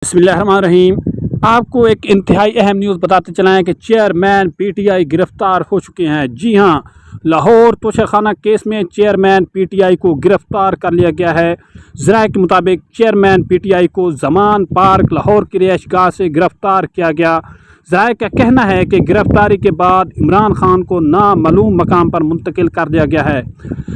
बिस्मिल्लाहिर्रहमानिर्रहीम। आपको एक इंतहाई अहम न्यूज़ बताते चलाएं कि चेयरमैन पीटीआई गिरफ्तार हो चुके हैं। जी हां, लाहौर तोशाखाना केस में चेयरमैन पीटीआई को गिरफ्तार कर लिया गया है। ज़राए के मुताबिक चेयरमैन पीटीआई को ज़मान पार्क लाहौर की रिहाइशगाह से गिरफ्तार किया गया। ज़राए का कहना है कि गिरफ्तारी के बाद इमरान खान को नामालूम मकाम पर मुंतकिल कर दिया गया है।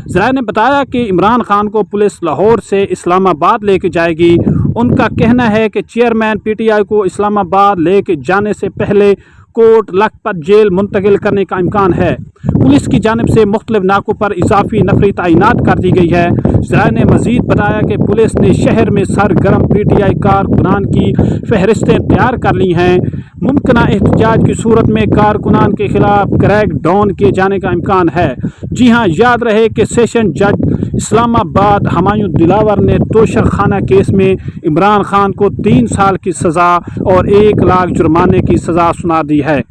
ज़राए ने बताया कि इमरान खान को पुलिस लाहौर से इस्लामाबाद लेके जाएगी। उनका कहना है कि चेयरमैन पीटीआई को इस्लामाबाद लेके जाने से पहले कोट लखपत जेल मुंतकिल करने का इम्कान है। पुलिस की जानिब से मुख्तलिफ नाकों पर इजाफी नफरी तैनात कर दी गई है। ज़राए ने मज़ीद बताया कि पुलिस ने शहर में सरगर्म पीटीआई कारकुनान की फहरिस्तें तैयार कर ली हैं। मुमकिना एहतजाज की सूरत में कारकुनान के खिलाफ क्रैक डाउन किए जाने का इम्कान है। जी हाँ, याद रहे कि सेशन जज इस्लामाबाद हमायूं दिलावर ने तोशाखाना केस में इमरान खान को 3 साल की सज़ा और 1 लाख जुर्माने की सज़ा सुना दी है।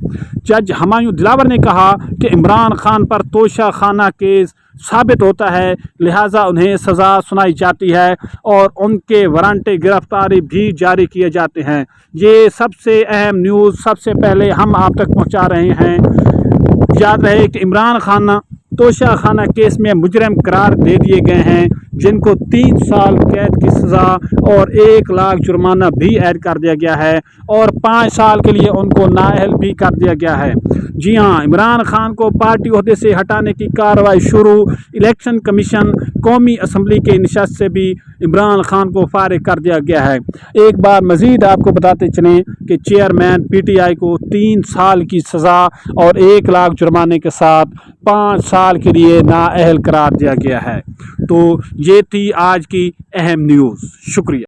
जज हमायूं दिलावर ने कहा कि इमरान खान पर तोशाखाना केस साबित होता है, लिहाजा उन्हें सज़ा सुनाई जाती है और उनके वारंट गिरफ्तारी भी जारी किए जाते हैं। ये सबसे अहम न्यूज़ सबसे पहले हम आप तक पहुंचा रहे हैं। याद रहे कि इमरान खान तोशाखाना केस में मुजरिम करार दे दिए गए हैं, जिनको 3 साल कैद की सज़ा और 1 लाख जुर्माना भी ऐड कर दिया गया है और 5 साल के लिए उनको नाअहल भी कर दिया गया है। जी हाँ, इमरान खान को पार्टी ओहदे से हटाने की कार्रवाई शुरू। इलेक्शन कमीशन कौमी असम्बली के निशस्त से भी इमरान खान को फारिग कर दिया गया है। एक बार मज़ीद आपको बताते चलें कि चेयरमैन पीटीआई को 3 साल की सज़ा और 1 लाख जुर्माने के साथ 5 साल के लिए नाअहल करार दिया गया है। तो ये थी आज की अहम न्यूज़। शुक्रिया।